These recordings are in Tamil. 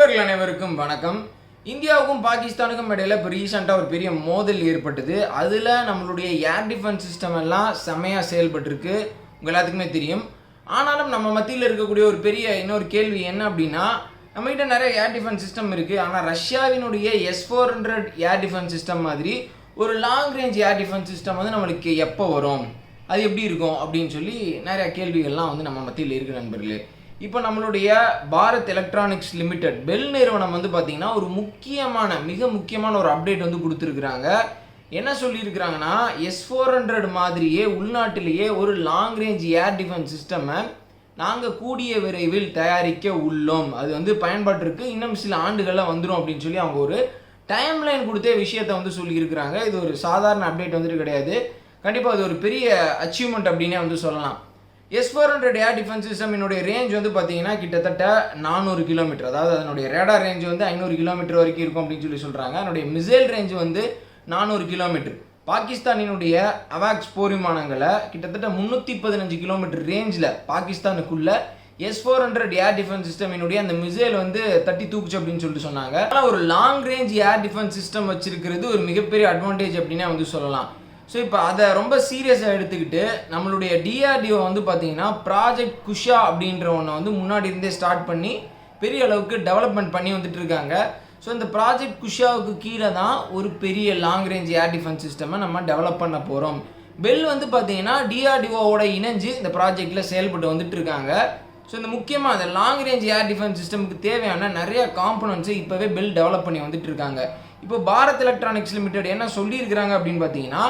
நண்பர்கள் அனைவருக்கும் வணக்கம். இந்தியாவுக்கும் பாகிஸ்தானுக்கும் இடையில இப்போ ரீசெண்டாக ஒரு பெரிய மோதல் ஏற்பட்டது. அதில் நம்மளுடைய ஏர் டிஃபென்ஸ் சிஸ்டம் எல்லாம் செம்மையாக செயல்பட்டுருக்கு, உங்கள் எல்லாத்துக்குமே தெரியும். ஆனாலும் நம்ம மத்தியில் இருக்கக்கூடிய ஒரு பெரிய இன்னொரு கேள்வி என்ன அப்படின்னா, நம்மகிட்ட நிறைய ஏர் டிஃபென்ஸ் சிஸ்டம் இருக்குது. ஆனால் ரஷ்யாவினுடைய S-400 ஏர் டிஃபென்ஸ் சிஸ்டம் மாதிரி ஒரு long range air defence system வந்து நம்மளுக்கு எப்போ வரும், அது எப்படி இருக்கும் அப்படின்னு சொல்லி நிறையா கேள்விகள்லாம் வந்து நம்ம மத்தியில் இருக்குது நண்பர்களே. இப்போ நம்மளுடைய பாரத் எலக்ட்ரானிக்ஸ் லிமிடெட் பெல் நிறுவனம் வந்து பார்த்திங்கன்னா ஒரு மிக முக்கியமான ஒரு அப்டேட் வந்து கொடுத்துருக்குறாங்க. என்ன சொல்லியிருக்கிறாங்கன்னா, S-400 மாதிரியே உள்நாட்டிலேயே ஒரு லாங் ரேஞ்ச் ஏர் டிஃபென்ஸ் சிஸ்டமை நாங்கள் கூடிய விரைவில் தயாரிக்க உள்ளோம். அது வந்து பயன்பாட்டிற்கு இன்னும் சில ஆண்டுகளில் வந்துடும் அப்படின்னு சொல்லி அவங்க ஒரு டைம்லைன் கொடுத்தே விஷயத்தை வந்து சொல்லியிருக்கிறாங்க. இது ஒரு சாதாரண அப்டேட் வந்துட்டு கிடையாது. கண்டிப்பாக அது ஒரு பெரிய அச்சீவ்மெண்ட் அப்படின்னே வந்து சொல்லலாம். S-400 ஏர் டிஃபென்ஸ் சிஸ்டமினுடைய ரேஞ்ச் வந்து பார்த்தீங்கன்னா கிட்டத்தட்ட 400 கிலோமீட்டர், அதாவது அதனுடைய ரேடார் ரேஞ்ச் வந்து 500 கிலோமீட்டர் வரைக்கும் இருக்கும் அப்படின்னு சொல்லி சொல்கிறாங்க. அதனுடைய மிசைல் ரேஞ்ச் வந்து 400 கிலோமீட்டர். பாகிஸ்தானினுடைய அவாக்ஸ் போர் விமானங்களை கிட்டத்தட்ட 315 கிலோமீட்டர் ரேஞ்சில் பாகிஸ்தானுக்குள்ள S-400 ஏர் டிஃபென்ஸ் சிஸ்டமினுடைய அந்த மிசைல் வந்து தட்டி தூக்குச்சு அப்படின்னு சொல்லிட்டு சொன்னாங்க. ஆனால் ஒரு long range air defence system வச்சிருக்கிறது ஒரு மிகப்பெரிய அட்வான்டேஜ் அப்படின்னே வந்து சொல்லலாம். ஸோ இப்போ அதை ரொம்ப சீரியஸாக எடுத்துக்கிட்டு நம்மளுடைய DRDO வந்து பார்த்தீங்கன்னா ப்ராஜெக்ட் குஷா அப்படின்ற ஒன்றை வந்து முன்னாடி இருந்தே ஸ்டார்ட் பண்ணி பெரிய அளவுக்கு டெவலப்மெண்ட் பண்ணி வந்துட்டு இருக்காங்க. ஸோ இந்த ப்ராஜெக்ட் குஷாவுக்கு கீழே தான் ஒரு பெரிய லாங் ரேஞ்ச் ஏர் டிஃபென்ஸ் சிஸ்டமை நம்ம டெவலப் பண்ண போகிறோம். பெல் வந்து பார்த்தீங்கன்னா DRDOவோட இணைஞ்சு இந்த ப்ராஜெக்டில் செயல்பட்டு வந்துட்டு இருக்காங்க. ஸோ இந்த முக்கியமாக அந்த லாங் ரேஞ்ச் ஏர் டிஃபென்ஸ் சிஸ்டமுக்கு தேவையான நிறைய காம்பனன்ட்ஸை இப்போவே பெல் டெவலப் பண்ணி வந்துட்டு இருக்காங்க. இப்போ பாரத் எலக்ட்ரானிக்ஸ் லிமிடெட் என்ன சொல்லியிருக்கிறாங்க அப்படின்னு பார்த்தீங்கன்னா,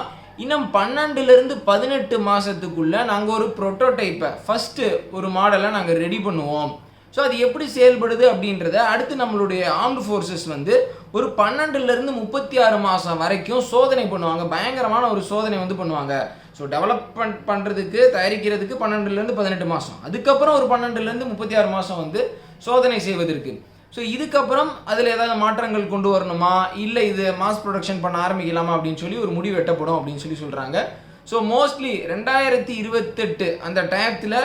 இன்னும் 12லேருந்து 18 மாதத்துக்குள்ளே நாங்கள் ஒரு ப்ரோட்டோடைப்பை ஃபஸ்ட்டு ஒரு மாடலை நாங்கள் ரெடி பண்ணுவோம். ஸோ அது எப்படி செயல்படுது அப்படின்றத அடுத்து நம்மளுடைய ஆர்ம்டு ஃபோர்ஸஸ் வந்து ஒரு 12லேருந்து 36 மாதம் வரைக்கும் சோதனை பண்ணுவாங்க. பயங்கரமான ஒரு சோதனை வந்து பண்ணுவாங்க. ஸோ டெவலப்மெண்ட் பண்ணுறதுக்கு தயாரிக்கிறதுக்கு 12லேருந்து 18 மாதம், அதுக்கப்புறம் ஒரு 12லேருந்து 36 மாதம் வந்து சோதனை செய்வதற்கு. ஸோ இதுக்கப்புறம் அதில் ஏதாவது மாற்றங்கள் கொண்டு வரணுமா, இல்லை இது மாஸ் ப்ரொடக்ஷன் பண்ண ஆரம்பிக்கலாமா அப்படின்னு சொல்லி ஒரு முடிவு எட்டப்படும் அப்படின்னு சொல்லி சொல்கிறாங்க. ஸோ மோஸ்ட்லி 2028 அந்த டயத்தில்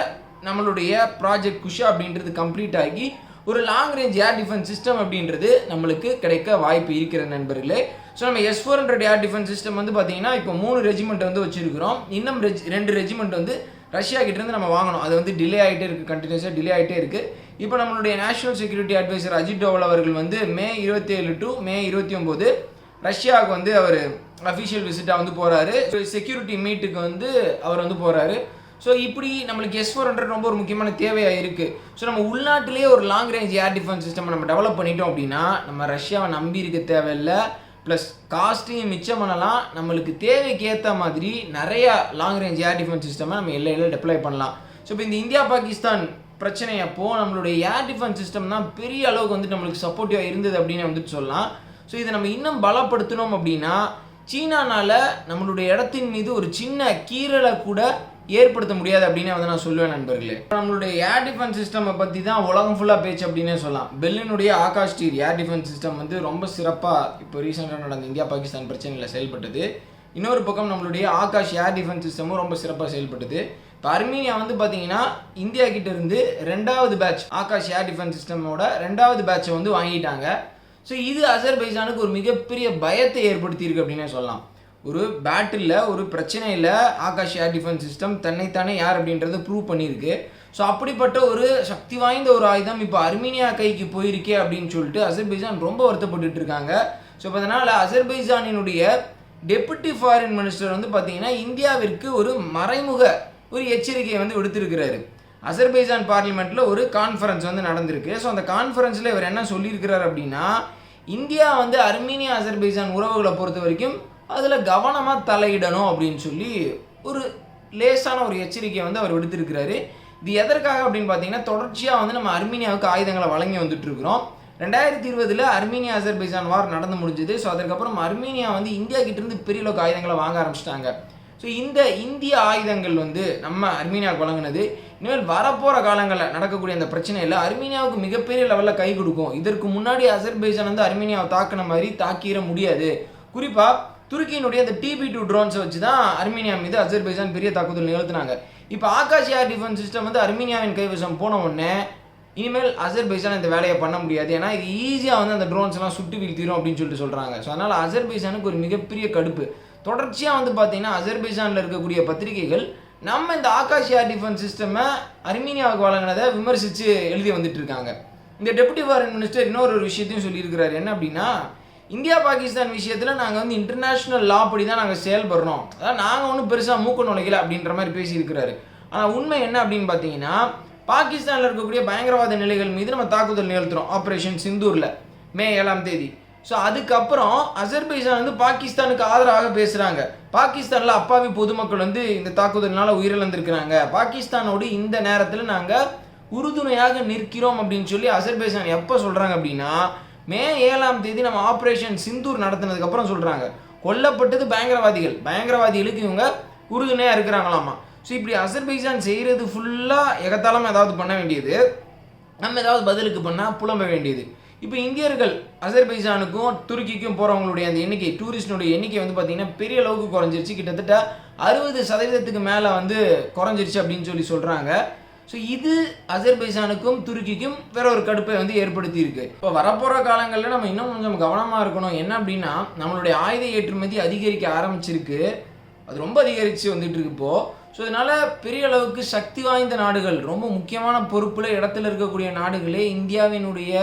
நம்மளுடைய ப்ராஜெக்ட் குஷா அப்படின்றது கம்ப்ளீட் ஆகி ஒரு long range air defence system அப்படின்றது நம்மளுக்கு கிடைக்க வாய்ப்பு இருக்கிற நண்பர்களே. ஸோ நம்ம S-400 ஏர் டிஃபென்ஸ் சிஸ்டம் வந்து பார்த்தீங்கன்னா இப்போ 3 ரெஜிமெண்ட் வந்து வச்சுருக்கிறோம். இன்னும் 2 ரெஜிமெண்ட் வந்து ரஷ்யா கிட்டேருந்து நம்ம வாங்கணும். அது வந்து டிலே ஆகிட்டே இருக்குது, கண்டினியூஸாக டிலே ஆகிட்டே இருக்குது. இப்போ நம்மளுடைய national security adviser Ajit Doval அவர்கள் வந்து மே 27 to மே 29 ரஷ்யாவுக்கு வந்து அவர் அஃபிஷியல் விசிட்டாக வந்து போகிறாரு. செக்யூரிட்டி மீட்டுக்கு வந்து அவர் வந்து போகிறாரு. ஸோ இப்படி நம்மளுக்கு S-400 ரொம்ப ஒரு முக்கியமான தேவையாக இருக்குது. ஸோ நம்ம உள்நாட்டிலேயே ஒரு long range air defence system நம்ம டெவலப் பண்ணிட்டோம் அப்படின்னா நம்ம ரஷ்யாவை நம்பி இருக்க தேவையில்லை, ப்ளஸ் காஸ்ட்டையும் மிச்சம் பண்ணலாம். நம்மளுக்கு தேவைக்கு ஏற்ற மாதிரி நிறையா லாங் ரேஞ்ச் ஏர் டிஃபென்ஸ் சிஸ்டமை நம்ம எல்லையில் டெப்ளாய் பண்ணலாம். ஸோ இப்போ இந்த இந்தியா பாகிஸ்தான் பிரச்சனை அப்போது நம்மளுடைய ஏர் டிஃபென்ஸ் சிஸ்டம் தான் பெரிய அளவுக்கு வந்து நம்மளுக்கு சப்போர்ட்டிவாக இருந்தது அப்படின்னு வந்துட்டு சொல்லலாம். ஸோ இதை நம்ம இன்னும் பலப்படுத்தணும் அப்படின்னா சீனானால் நம்மளுடைய இடத்தின் மீது ஒரு சின்ன கீறலை கூட ஏற்படுத்த முடியாது அப்படின்னு வந்து நான் சொல்லுவேன் நண்பர்களே. நம்மளுடைய ஏர் டிஃபென்ஸ் சிஸ்டமை பற்றி தான் உலகம் ஃபுல்லாக பேச்சு அப்படின்னே சொல்லலாம். பெல்லினுடைய Akash Teer air defence system வந்து ரொம்ப சிறப்பாக இப்போ ரீசெண்டாக நடந்த இந்தியா பாகிஸ்தான் பிரச்சனையில் செயல்பட்டது. இன்னொரு பக்கம் நம்மளுடைய ஆகாஷ் ஏர் டிஃபென்ஸ் சிஸ்டமும் ரொம்ப சிறப்பாக செயல்பட்டது. இப்போ அர்மீனியா வந்து பார்த்தீங்கன்னா இந்தியா கிட்ட இருந்து 2வது பேட்ச் ஆகாஷ் ஏர் டிஃபென்ஸ் சிஸ்டமோட 2வது பேட்சை வந்து வாங்கிட்டாங்க. ஸோ இது அசர்பைஜானுக்கு ஒரு மிகப்பெரிய பயத்தை ஏற்படுத்தியிருக்கு அப்படின்னே சொல்லலாம். ஒரு பேட்டில் ஒரு பிரச்சனையில் ஆகாஷ் ஏர் டிஃபென்ஸ் சிஸ்டம் தன்னைத்தானே யார் அப்படின்றத ப்ரூவ் பண்ணியிருக்கு. ஸோ அப்படிப்பட்ட ஒரு சக்தி வாய்ந்த ஒரு ஆயுதம் இப்போ அர்மீனியா கைக்கு போயிருக்கே அப்படின்னு சொல்லிட்டு அசர்பைஜான் ரொம்ப வருத்தப்பட்டு இருக்காங்க. ஸோ இப்போ அதனால் அசர்பைஜானினுடைய டெபுட்டி ஃபாரின் மினிஸ்டர் வந்து பார்த்தீங்கன்னா இந்தியாவிற்கு ஒரு மறைமுக ஒரு எச்சரிக்கையை வந்து விடுத்திருக்கிறாரு. அசர்பைஜான் பார்லிமெண்ட்டில் ஒரு கான்ஃபரன்ஸ் வந்து நடந்திருக்கு. ஸோ அந்த கான்ஃபரன்ஸில் இவர் என்ன சொல்லியிருக்கிறார் அப்படின்னா, இந்தியா வந்து அர்மீனியா அசர்பைஜான் உறவுகளை பொறுத்த வரைக்கும் அதில் கவனமாக தலையிடணும் அப்படின்னு சொல்லி ஒரு லேசான ஒரு எச்சரிக்கையை வந்து அவர் விடுத்திருக்கிறாரு. இது எதற்காக அப்படின்னு பார்த்தீங்கன்னா, தொடர்ச்சியாக வந்து நம்ம அர்மீனியாவுக்கு ஆயுதங்களை வழங்கி வந்துட்டு இருக்கிறோம். 2020 அர்மீனியா அசர்பைஜான் வார் நடந்து முடிஞ்சது. ஸோ அதற்கப்புறம் அர்மீனியா வந்து இந்தியா கிட்டேருந்து பெரிய அளவுக்கு ஆயுதங்களை வாங்க ஆரம்பிச்சிட்டாங்க. ஸோ இந்த இந்திய ஆயுதங்கள் வந்து நம்ம அர்மீனியாவுக்கு வழங்கினது இனிமேல் வரப்போகிற காலங்களில் நடக்கக்கூடிய அந்த பிரச்சனையில் அர்மீனியாவுக்கு மிகப்பெரிய லெவலில் கை கொடுக்கும். இதற்கு முன்னாடி அசர்பைஜான் வந்து அர்மீனியாவை தாக்கின மாதிரி தாக்கிட முடியாது. குறிப்பாக துருக்கியினுடைய அந்த TB2 ட்ரோன்ஸை வச்சு தான் அர்மீனியா மீது அசர்பைஜான் பெரிய தாக்குதல் நிகழ்த்தினாங்க. இப்போ ஆகாஷ் ஏர் டிஃபென்ஸ் சிஸ்டம் வந்து அர்மீனியாவின் கைவசம் போன உடனே இனிமேல் அசர்பைஜான் இந்த வேலையை பண்ண முடியாது, ஏன்னா இது ஈஸியாக வந்து அந்த ட்ரோன்ஸ் எல்லாம் சுட்டு வீழ்த்திடும் அப்படின்னு சொல்லிட்டு சொல்கிறாங்க. ஸோ அதனால் அசர்பைஜானுக்கு ஒரு மிகப்பெரிய கடுப்பு. தொடர்ச்சியாக வந்து பார்த்தீங்கன்னா அசர்பைஜானில் இருக்கக்கூடிய பத்திரிகைகள் நம்ம இந்த ஆகாஷ் ஏர் டிஃபென்ஸ் சிஸ்டமை அர்மீனியாவுக்கு வழங்கினதை விமர்சித்து எழுதி வந்துட்டு இருக்காங்க. இந்த டெப்யூட்டி ஃபாரின் மினிஸ்டர் இன்னொரு விஷயத்தையும் சொல்லியிருக்கிறாரு. என்ன அப்படின்னா, இந்தியா பாகிஸ்தான் விஷயத்தில் நாங்கள் வந்து இன்டர்நேஷ்னல் லா படி தான் நாங்கள் செயல்படுறோம், அதாவது நாங்கள் ஒன்றும் பெருசாக மூக்க நுழைக்கல அப்படின்ற மாதிரி பேசியிருக்கிறாரு. ஆனால் உண்மை என்ன அப்படின்னு பார்த்தீங்கன்னா, பாகிஸ்தானில் இருக்கக்கூடிய பயங்கரவாத நிலைகள் மீது நம்ம தாக்குதல் நிகழ்த்துறோம் ஆப்ரேஷன் சிந்தூரில் மே 7ஆம் தேதி. ஸோ அதுக்கப்புறம் அசர்பைஜான் வந்து பாகிஸ்தானுக்கு ஆதரவாக பேசுகிறாங்க. பாகிஸ்தானில் அப்பாவி பொதுமக்கள் வந்து இந்த தாக்குதல்னால உயிரிழந்திருக்கிறாங்க, பாகிஸ்தானோடு இந்த நேரத்தில் நாங்கள் உறுதுணையாக நிற்கிறோம் அப்படின்னு சொல்லி அசர்பைஜான் எப்போ சொல்கிறாங்க அப்படின்னா, மே 7ஆம் தேதி நம்ம ஆப்ரேஷன் சிந்தூர் நடத்தினதுக்கப்புறம் சொல்கிறாங்க. கொல்லப்பட்டது பயங்கரவாதிகளுக்கு இவங்க உறுதுணையாக இருக்கிறாங்களாமா. ஸோ இப்படி அசர்பைஜான் செய்கிறது ஃபுல்லாக எகத்தாலும் ஏதாவது பண்ண வேண்டியது, நம்ம ஏதாவது பதிலுக்கு பண்ணால் புலம்ப வேண்டியது. இப்போ இந்தியர்கள் அசர்பைஜானுக்கும் துருக்கிக்கும் போகிறவங்களுடைய அந்த எண்ணிக்கை, டூரிஸ்டினுடைய எண்ணிக்கை வந்து பார்த்திங்கன்னா பெரிய அளவுக்கு குறைஞ்சிருச்சு. கிட்டத்தட்ட 60% மேலே வந்து குறைஞ்சிருச்சு அப்படின்னு சொல்கிறாங்க. ஸோ இது அசர்பைஜானுக்கும் துருக்கிக்கும் வேற ஒரு கடுப்பை வந்து ஏற்படுத்தி இருக்கு. இப்போ வரப்போகிற காலங்களில் நம்ம இன்னும் கொஞ்சம் கவனமாக இருக்கணும். என்ன அப்படின்னா, நம்மளுடைய ஆயுத ஏற்றுமதி அதிகரிக்க ஆரம்பிச்சிருக்கு, அது ரொம்ப அதிகரித்து வந்துட்டு இருக்கு இப்போது. ஸோ இதனால் பெரிய அளவுக்கு சக்தி வாய்ந்த நாடுகள், ரொம்ப முக்கியமான பொறுப்பில் இடத்துல இருக்கக்கூடிய நாடுகளே இந்தியாவினுடைய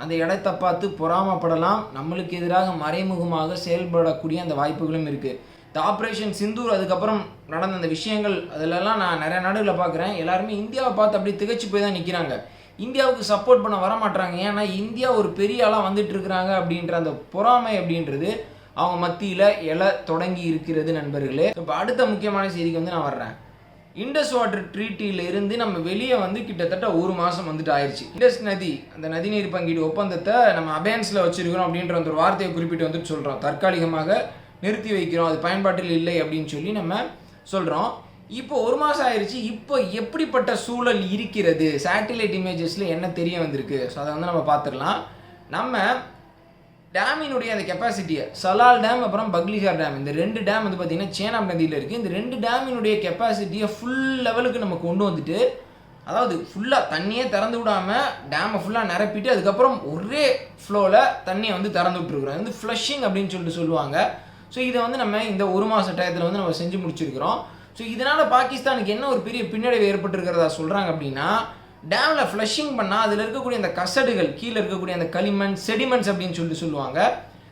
அந்த இடத்தை பார்த்து பொறாமப்படலாம், நம்மளுக்கு எதிராக மறைமுகமாக செயல்படக்கூடிய அந்த வாய்ப்புகளும் இருக்குது. இந்த ஆப்ரேஷன் சிந்தூர் அதுக்கப்புறம் நடந்த அந்த விஷயங்கள் அதிலெல்லாம் நான் நிறைய நாடுகளை பார்க்குறேன், எல்லாருமே இந்தியாவை பார்த்து அப்படியே திகைச்சு போய் தான் நிற்கிறாங்க, இந்தியாவுக்கு சப்போர்ட் பண்ண வர மாட்டாங்க. ஏன்னா இந்தியா ஒரு பெரிய ஆளாக வந்துட்டு இருக்கிறாங்க அப்படின்ற அந்த பொறாமை அப்படின்றது அவங்க மத்தியில் தொடங்கி இருக்கிறது நண்பர்களே. இப்போ அடுத்த முக்கியமான செய்திக்கு வந்து நான் வர்றேன். இண்டஸ் வாட்டர் ட்ரீட்டியில இருந்து நம்ம வெளியே வந்து கிட்டத்தட்ட 1 மாதம் வந்துட்டு ஆயிடுச்சு. இண்டஸ் நதி அந்த நதிநீர் பங்கீடு ஒப்பந்தத்தை நம்ம அபேன்ஸில் வச்சிருக்கிறோம் அப்படின்ற ஒரு வார்த்தையை குறிப்பிட்டு வந்துட்டு சொல்கிறோம், தற்காலிகமாக நிறுத்தி வைக்கிறோம், அது பயன்பாட்டில் இல்லை அப்படின்னு சொல்லி நம்ம சொல்கிறோம். இப்போ 1 மாதம் ஆயிடுச்சு. இப்போ எப்படிப்பட்ட சூழல் இருக்கிறது, சேட்டிலைட் இமேஜஸில் என்ன தெரிய வந்திருக்கு, ஸோ அதை வந்து நம்ம பார்த்துடலாம். நம்ம டேமினுடைய அந்த கெப்பாசிட்டியை, சலால் டேம் அப்புறம் பக்லிஹார் டேம், இந்த 2 டேம் வந்து பார்த்திங்கன்னா சேனாப் நதியில் இருக்குது. இந்த 2 டேமினுடைய கெப்பாசிட்டியை ஃபுல் லெவலுக்கு நம்ம கொண்டு வந்துட்டு, அதாவது ஃபுல்லாக தண்ணியே திறந்து விடாமல் டேமை ஃபுல்லாக நிரப்பிட்டு அதுக்கப்புறம் ஒரே ஃப்ளோவில் தண்ணியை வந்து திறந்து விட்டுருக்குறோம். இது வந்து ஃப்ளஷிங் அப்படின்னு சொல்லுவாங்க. ஸோ இதை வந்து நம்ம இந்த 1 மாத டயத்தில் வந்து நம்ம செஞ்சு முடிச்சிருக்கிறோம். ஸோ இதனால் பாகிஸ்தானுக்கு என்ன ஒரு பெரிய பின்னடைவு ஏற்பட்டிருக்கிறதா சொல்கிறாங்க அப்படின்னா, டேமில் ஃப்ளஷிங் பண்ணால் அதில் இருக்கக்கூடிய அந்த கசடுகள், கீழே இருக்கக்கூடிய அந்த களிமண் செடிமெண்ட்ஸ் அப்படின்னு சொல்லுவாங்க.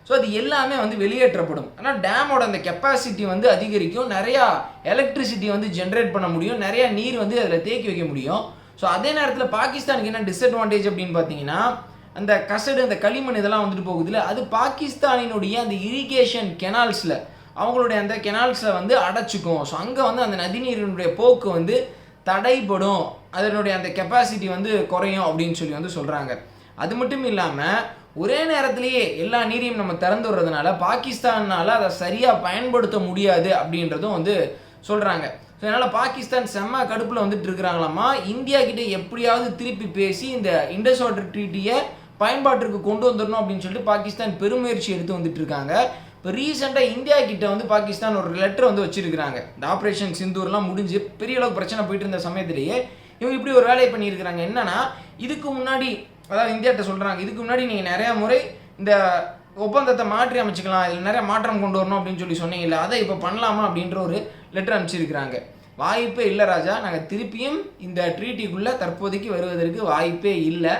ஸோ அது எல்லாமே வந்து வெளியேற்றப்படும். ஆனால் டேமோட அந்த கெப்பாசிட்டி வந்து அதிகரிக்கும், நிறையா எலக்ட்ரிசிட்டி வந்து ஜென்ரேட் பண்ண முடியும், நிறையா நீர் வந்து அதில் தேக்கி வைக்க முடியும். ஸோ அதே நேரத்தில் பாகிஸ்தானுக்கு என்ன டிஸ்அட்வான்டேஜ் அப்படின்னு பார்த்தீங்கன்னா, அந்த கசடு அந்த களிமண் இதெல்லாம் வந்துட்டு போகுதுல்ல, அது பாகிஸ்தானினுடைய அந்த இரிகேஷன் கெனால்ஸில், அவங்களுடைய அந்த கெனால்ஸில் வந்து அடைச்சிக்கும். ஸோ அங்கே வந்து அந்த நதிநீரினுடைய போக்கு வந்து தடைப்படும், அதனுடைய அந்த கெப்பாசிட்டி வந்து குறையும் அப்படின்னு சொல்லி வந்து சொல்கிறாங்க. அது மட்டும் இல்லாமல் ஒரே நேரத்திலேயே எல்லா நீரையும் நம்ம திறந்து விடுறதுனால பாகிஸ்தானால் அதை சரியாக பயன்படுத்த முடியாது அப்படின்றதும் வந்து சொல்கிறாங்க. ஸோ அதனால் பாகிஸ்தான் செம்ம கடுப்பில் வந்துட்டு இருக்கிறாங்களாமா. இந்தியா கிட்டே எப்படியாவது திருப்பி பேசி இந்த இண்டஸ் வாட்டர் ட்ரீட்டியை பயன்பாட்டிற்கு கொண்டு வந்துடணும் அப்படின்னு சொல்லிட்டு பாகிஸ்தான் பெருமுயற்சி எடுத்து வந்துட்டு இருக்காங்க. இப்போ ரீசெண்டாக இந்தியா கிட்ட வந்து பாகிஸ்தான் ஒரு லெட்டர் வந்து வச்சிருக்கிறாங்க. இந்த ஆப்ரேஷன் சிந்தூர்லாம் முடிஞ்சு பெரிய அளவுக்கு பிரச்சனை போயிட்டு இருந்த சமயத்திலேயே இவங்க இப்படி ஒரு வேலையை பண்ணியிருக்கிறாங்க. என்னன்னா, இதுக்கு முன்னாடி, அதாவது இந்தியாட்ட சொல்கிறாங்க, இதுக்கு முன்னாடி நீங்கள் நிறையா முறை இந்த ஒப்பந்தத்தை மாற்றி அமைச்சிக்கலாம், இதில் நிறைய மாற்றம் கொண்டு வரணும் அப்படின்னு சொல்லி சொன்னீங்கல்ல, அதை இப்போ பண்ணலாமா அப்படின்ற ஒரு லெட்டர் அனுப்பிச்சிருக்கிறாங்க. வாய்ப்பே இல்லை ராஜா, நாங்கள் திருப்பியும் இந்த ட்ரீட்டிக்குள்ளே தற்போதைக்கு வருவதற்கு வாய்ப்பே இல்லை.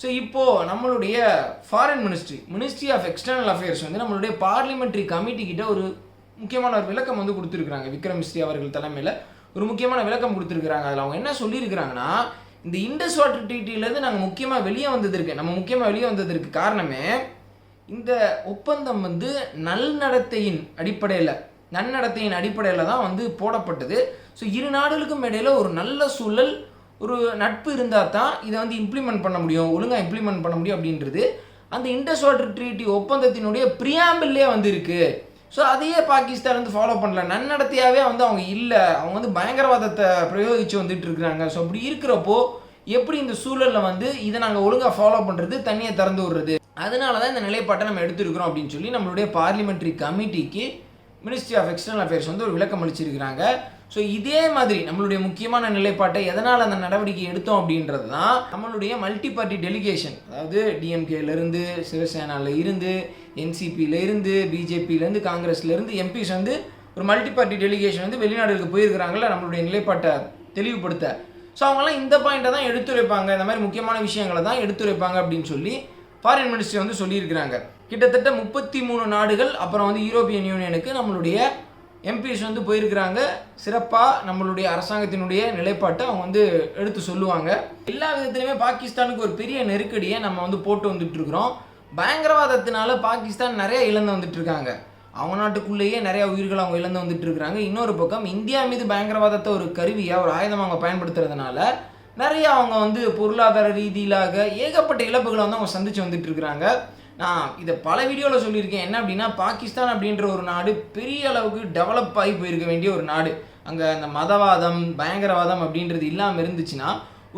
ஸோ இப்போது நம்மளுடைய foreign ministry of external affairs வந்து நம்மளுடைய பார்லிமெண்ட்ரி கமிட்டி கிட்ட ஒரு முக்கியமான ஒரு விளக்கம் வந்து கொடுத்துருக்குறாங்க. விக்ரம் மிஸ்ரி அவர்கள் தலைமையில் ஒரு முக்கியமான விளக்கம் கொடுத்துருக்குறாங்க. அதில் அவங்க என்ன சொல்லியிருக்கிறாங்கன்னா, இந்த இண்டஸ் வாட்டர் ட்ரீட்டிலேருந்து நாங்கள் முக்கியமாக வெளியே வந்ததற்கு காரணமே இந்த ஒப்பந்தம் வந்து நன்னடத்தையின் அடிப்படையில் தான் வந்து போடப்பட்டது. ஸோ இரு நாடுகளுக்கும் இடையில ஒரு நல்ல சூழல், ஒரு நட்பு இருந்தால் தான் இதை வந்து ஒழுங்காக இம்ப்ளிமெண்ட் பண்ண முடியும் அப்படின்றது அந்த இண்டஸ் வாட்டர் ட்ரீட்டி ஒப்பந்தத்தினுடைய பிரியாம்பிள்லேயே வந்து இருக்குது. ஸோ அதையே பாகிஸ்தான் வந்து ஃபாலோ பண்ணல, நன்னடத்தையாகவே வந்து அவங்க இல்லை, அவங்க வந்து பயங்கரவாதத்தை பிரயோகித்து வந்துட்டு இருக்கிறாங்க. ஸோ அப்படி இருக்கிறப்போ எப்படி இந்த சூழலில் வந்து இதை நாங்கள் ஒழுங்காக ஃபாலோ பண்ணுறது, தண்ணியை திறந்து விடுறது, அதனால தான் இந்த நிலைப்பாட்டை நம்ம எடுத்துருக்கிறோம் அப்படின்னு சொல்லி நம்மளுடைய பார்லிமெண்ட்ரி கமிட்டிக்கு மினிஸ்ட்ரி ஆஃப் எக்ஸ்டர்னல் அஃபேர்ஸ் வந்து ஒரு விளக்கம் அளிச்சிருக்கிறாங்க. ஸோ இதே மாதிரி நம்மளுடைய முக்கியமான நிலைப்பாட்டை எதனால் அந்த நடவடிக்கை எடுத்தோம் அப்படின்றது தான் நம்மளுடைய மல்டி பார்ட்டி டெலிகேஷன். அதாவது டிஎம்கேலேருந்து, சிவசேனாவில் இருந்து, என்சிபியில் இருந்து, பிஜேபியிலேருந்து, காங்கிரஸ்லேருந்து எம்பிஸ் வந்து ஒரு மல்டி பார்ட்டி டெலிகேஷன் வந்து வெளிநாடுகளுக்கு போயிருக்கிறாங்கள நம்மளுடைய நிலைப்பாட்டை தெளிவுபடுத்த. ஸோ அவங்களாம் இந்த பாயிண்ட்டை தான் எடுத்துரைப்பாங்க, இந்த மாதிரி முக்கியமான விஷயங்களை தான் எடுத்துரைப்பாங்க அப்படின்னு சொல்லி ஃபாரின் மினிஸ்ட்ரி வந்து சொல்லியிருக்கிறாங்க. கிட்டத்தட்ட 33 நாடுகள் அப்புறம் வந்து யூரோப்பியன் யூனியனுக்கு நம்மளுடைய எம்பிஸ் வந்து போயிருக்கிறாங்க. சிறப்பாக நம்மளுடைய அரசாங்கத்தினுடைய நிலைப்பாட்டை அவங்க வந்து எடுத்து சொல்லுவாங்க. எல்லா விதத்துலையுமே பாகிஸ்தானுக்கு ஒரு பெரிய நெருக்கடியை நம்ம வந்து போட்டு வந்துட்டு இருக்கிறோம். பயங்கரவாதத்தினால பாகிஸ்தான் நிறைய இழந்து வந்துட்டு இருக்காங்க. அவங்க நாட்டுக்குள்ளேயே நிறைய உயிர்கள் அவங்க இழந்து வந்துட்டு இருக்கிறாங்க. இன்னொரு பக்கம் இந்தியா மீது பயங்கரவாதத்தை ஒரு கருவியாக, ஒரு ஆயுதமாக அவங்க பயன்படுத்துறதுனால நிறைய அவங்க வந்து பொருளாதார ரீதியிலாக ஏகப்பட்ட இழப்புகளை வந்து அவங்க சந்திச்சு வந்துட்டு இருக்கிறாங்க. நான் இதை பல வீடியோவில் சொல்லியிருக்கேன். என்ன அப்படின்னா, பாகிஸ்தான் அப்படின்ற ஒரு நாடு பெரிய அளவுக்கு டெவலப் ஆகி போயிருக்க வேண்டிய ஒரு நாடு. அங்கே அந்த மதவாதம், பயங்கரவாதம் அப்படின்றது இல்லாமல் இருந்துச்சுன்னா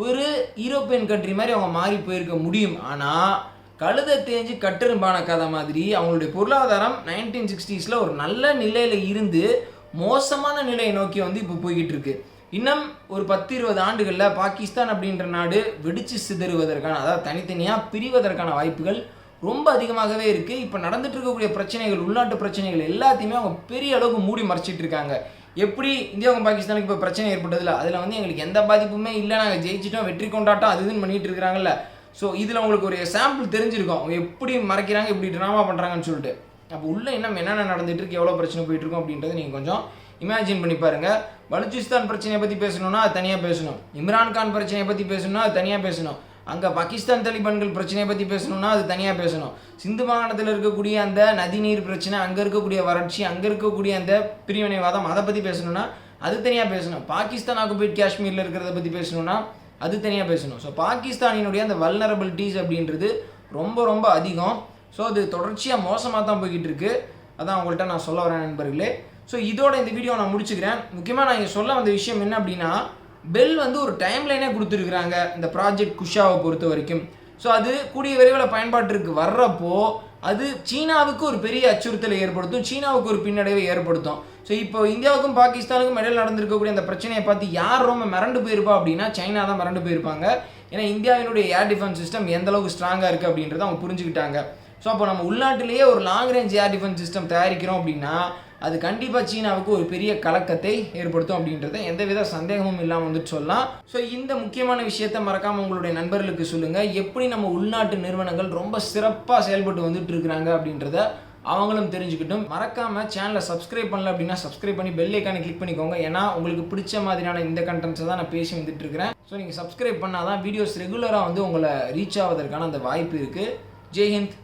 ஒரு யூரோப்பியன் கண்ட்ரி மாதிரி அவங்க மாறி போயிருக்க முடியும். ஆனால் கழுதை தேஞ்சு கட்டெரும்பான கதை மாதிரி அவங்களுடைய பொருளாதாரம் 1960s ஒரு நல்ல நிலையில் இருந்து மோசமான நிலையை நோக்கி வந்து இப்போ போய்கிட்டு இருக்கு. இன்னும் ஒரு 10-20 ஆண்டுகளில் பாகிஸ்தான் அப்படின்ற நாடு வெடிச்சு சிதறுவதற்கான, அதாவது தனித்தனியாக பிரிவதற்கான வாய்ப்புகள் ரொம்ப அதிகமாகவே இருக்குது. இப்போ நடந்துட்டு இருக்கக்கூடிய பிரச்சனைகள், உள்நாட்டு பிரச்சனைகள் எல்லாத்தையுமே அவங்க பெரிய அளவுக்கு மூடி மறைச்சிட்டு இருக்காங்க. எப்படி இந்தியாவுக்கும் பாகிஸ்தானுக்கு இப்போ பிரச்சனை ஏற்பட்டதில்ல, அதில் வந்து எங்களுக்கு எந்த பாதிப்புமே இல்லை, நாங்கள் ஜெயிச்சிட்டோம், வெற்றி கொண்டாட்டம் அது இதுன்னு பண்ணிட்டு இருக்கிறாங்கல்ல. ஸோ இதில் உங்களுக்கு ஒரு சாம்பிள் தெரிஞ்சிருக்கும் அவங்க எப்படி மறைக்கிறாங்க, எப்படி ட்ராமா பண்ணுறாங்கன்னு சொல்லிட்டு. அப்போ உள்ள இன்னும் என்னென்ன நடந்துட்டு இருக்கு, எவ்வளோ பிரச்சனை போயிட்டு இருக்கோம் அப்படின்றத நீங்கள் கொஞ்சம் இமேஜின் பண்ணி பாருங்கள். பலுச்சிஸ்தான் பிரச்சனையை பற்றி பேசணும்னா அது தனியாக பேசணும், இம்ரான்கான் பிரச்சனையை பற்றி பேசணும்னா அது தனியாக பேசணும், அங்கே பாகிஸ்தான் தலிபான்கள் பிரச்சனையை பற்றி பேசணும்னா அது தனியாக பேசணும், சிந்து மாகாணத்தில் இருக்கக்கூடிய அந்த நதிநீர் பிரச்சனை, அங்கே இருக்கக்கூடிய வறட்சி, அங்கே இருக்கக்கூடிய அந்த பிரிவினைவாதம், அதை பற்றி பேசணும்னா அது தனியாக பேசணும், பாகிஸ்தான் ஆக்குபைட் காஷ்மீரில் இருக்கிறத பற்றி பேசணும்னா அது தனியாக பேசணும். ஸோ பாகிஸ்தானினுடைய அந்த வல்னரபிலிட்டிஸ் அப்படின்றது ரொம்ப ரொம்ப அதிகம். ஸோ அது தொடர்ச்சியாக மோசமாக தான் போய்கிட்டு இருக்கு. அதான் உங்கள்கிட்ட நான் சொல்ல வரேன் நண்பர்களே. ஸோ இதோட இந்த வீடியோ நான் முடிச்சுக்கிறேன். முக்கியமாக நான் இங்கே சொல்ல வந்த விஷயம் என்ன அப்படின்னா, பெல் வந்து ஒரு டைம் லைனே கொடுத்துருக்குறாங்க இந்த ப்ராஜெக்ட் குஷாவை பொறுத்த வரைக்கும். ஸோ அது கூடிய விரைவில் பயன்பாட்டிற்கு வர்றப்போ அது சீனாவுக்கு ஒரு பெரிய அச்சுறுத்தலை ஏற்படுத்தும், சீனாவுக்கு ஒரு பின்னடைவை ஏற்படுத்தும். ஸோ இப்போ இந்தியாவுக்கும் பாகிஸ்தானுக்கும் இடையில் நடந்திருக்கக்கூடிய அந்த பிரச்சனையை பார்த்து யார் ரொம்ப மிரண்டு போயிருப்பா அப்படின்னா சைனா தான் மிரண்டு போயிருப்பாங்க. ஏன்னா இந்தியாவினுடைய ஏர் டிஃபென்ஸ் சிஸ்டம் எந்த அளவுக்கு ஸ்ட்ராங்காக இருக்குது அப்படின்றத அவங்க புரிஞ்சுக்கிட்டாங்க. ஸோ அப்போ நம்ம உள்நாட்டிலேயே ஒரு long range air defence system தயாரிக்கிறோம் அப்படின்னா அது கண்டிப்பாக சீனாவுக்கு ஒரு பெரிய கலக்கத்தை ஏற்படுத்தும் அப்படின்றத எந்தவித சந்தேகமும் இல்லாமல் வந்துட்டு சொல்லலாம். ஸோ இந்த முக்கியமான விஷயத்தை மறக்காமல் உங்களுடைய நண்பர்களுக்கு சொல்லுங்கள். எப்படி நம்ம உள்நாட்டு நிறுவனங்கள் ரொம்ப சிறப்பாக செயல்பட்டு வந்துட்டு இருக்கிறாங்க அப்படின்றத அவங்களும் தெரிஞ்சுக்கிட்டும். மறக்காமல் சேனலை சப்ஸ்கிரைப் பண்ணல அப்படின்னா சப்ஸ்கிரைப் பண்ணி பெல் ஐக்கானை கிளிக் பண்ணிக்கோங்க. ஏன்னா உங்களுக்கு பிடிச்ச மாதிரியான இந்த கண்டென்ட்ஸை தான் நான் பேசி வந்துட்டு இருக்கிறேன். ஸோ நீங்கள் சப்ஸ்கிரைப் பண்ணால் தான் வீடியோஸ் ரெகுலராக வந்து உங்களை ரீச் ஆவதற்கான அந்த வாய்ப்பு இருக்குது. ஜெய் ஹிந்த்.